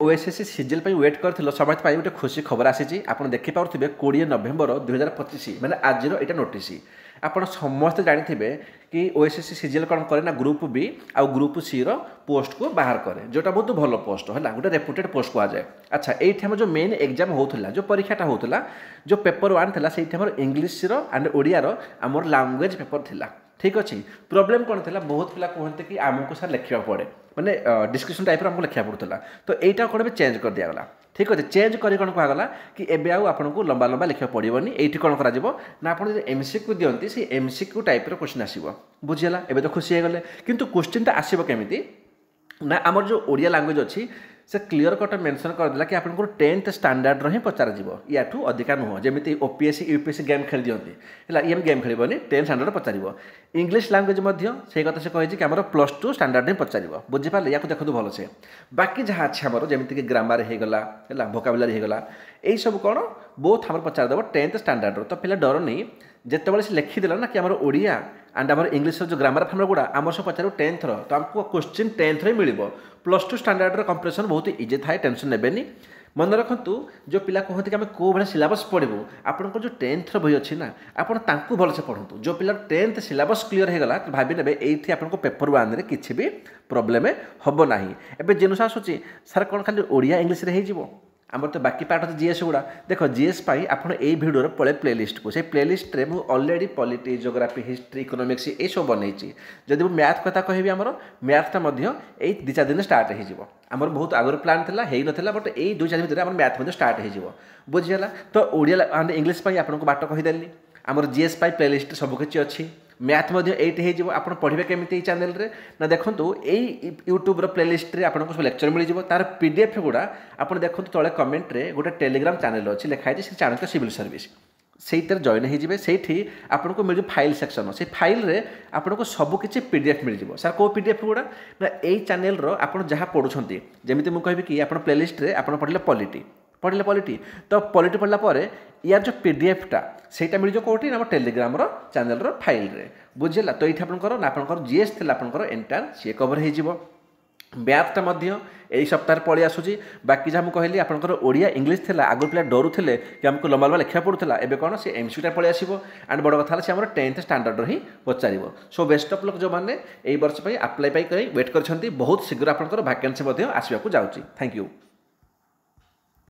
OSSC CGL wait कर समस्त गोटे खुशी खबर आसी आप देखिपे 20 नवेम्बर 2025 मैंने आज यहाँ नोटिस आप समस्त जानी कि ओएसएससी सीजीएल कौन करे ना ग्रुप बी आ ग्रुप सी पोस्ट को बाहर करे जोटा बहुत भल पोस्ट है गोटे रेपुटेड पोस्ट कहुए। अच्छा ये जो मेन एग्जाम होता जो परीक्षाटा होता जो पेपर वन था से इंग्लीश एंड ओडिया आमर लैंग्वेज पेपर थिला ठीक अच्छे। प्रोब्लेम कौन था बहुत पिला कहते कि आमको सर लिखा पड़े मैंने डिस्क्रिप्शन टाइप आमको लिखा पड़ूला तो यहाँ कौन भी चेंज कर दिगला ठीक अच्छे। चेंज कर कौन कहगला कि एबे आपको लंबा लंबा लिखा पड़ोनी ये कौन कर ना आप एमसीक्यू दिखती से एमसीक्यू टाइप क्वेश्चन आसो बुझीगला एवं तो खुशी होगले किंतु क्वेश्चनटा आसो केमी ना आमर जो ओडिया लैंग्वेज अच्छी से क्लीयर कट मेंशन करदेला कि आपको 10th स्टैंडर्ड ही पचार या अधिका नुह जमी ओपीएससी यूपीएससी गेम खेल दिखती है ये गेम खेलनी 10th स्टैंडर्ड पचार। इंग्लिश लैंग्वेज से कथा से कही कि आम +2 स्टैंडर्ड ही पचार बुझीपारे या देखो भल से बाकी जहाँ अच्छे आमर जमीक ग्रामर होगला है भोकाबुलारी होगला यही सब कौन बोथ आम पचारदेव 10th स्टैंडर्ड तो पिला डर नहीं जिते से लिखिदेला ना कि आम ओडिया एंड आम इंग्लिश जो ग्रामर फार्मर गुड़ा आम सब पचार 10th तो आमको क्वेश्चन 10th ही मिल +2 स्टैंडर्ड कंप्रेशन बहुत इजी थाए टेंशन नेबेनी। मन रखु जो पिला कहते कि आम कौ भाई सिलेबस पढ़ू आपंकर जो 10th बही अच्छी ना आपको भलसे पढ़ू जो पिला 10th सिलेबस क्लीयर होगा भावी ने ये आपको पेपर वन में किसी भी प्रोब्लेम हम ना एवं जिनस आसूँ सार कौन खाली ओडिया इंग्लीश हो आमर तो बाकी पार्ट अच्छे जीएस गुड़ा देख जीएस आप ये भिडियो पड़े प्लेलिस्ट को से प्लेलिस्ट रे मुझे already polity geography history economics ये सब बनई जब मुझे मैथ कथा कहि आमर मैथटा ये 2-4 दिन स्टार्ट होमर बहुत आगर प्लान था ना बट यही 2-4 दिन भर मैथ स्टार्ट हो बुझीगला। तो ओडिया एंड इंग्लीश आपको बाट कहीदेली आमर जीएस प्लेलिस्ट सबकि अच्छी मैथ ये आप पढ़े केमी चैनल रे ना देखो यही यूट्यूब प्लेलिस्ट रे आपको सब लेक्चर मिल जाए तार पीडीएफ गुड़ा आप देखो तले कमेंट रे गोटे टेलीग्राम चैनल अच्छी लिखाई से चाणक्य सिविल सर्विस से जॉइन होइए आपको मिल फाइल सेक्शन से फाइल रे आपको सबकि पीडीएफ मिल जाए। सर कौ पीडीएफ गुड़ा ना यही चैनल आप जहाँ पढ़ुं जमी मुझे कहि कि आप प्लेलिस्ट रे आप पढ़ले पॉलिटी तो पॉलिटी पढ़ला यार जो पीडीएफटा से मिल जाए कौटी ना टेलीग्राम चैनल फाइल रे बुझेगा। तो ये आपंकर जीएस थी आपंकर एंटायर सी कवर हो मैथटा यही सप्ताह पलि आसूँ। बाकी जहाँ मुझे कहली आपंकर ओडिया इंग्लीश थी आगु पिला डरुले कि आमको लंबा लंबा लिखा पड़ूला एवं कौन से एमसीक्यूटा पलि आसो एंड बड़ कथा से 10th standard he Pachar. So best of luck जो मैंने यही वर्ष अप्लाई वेट कर बहुत शीघ्र आपंकर वैकेंसी आसवाक जाऊँगी। Thank you.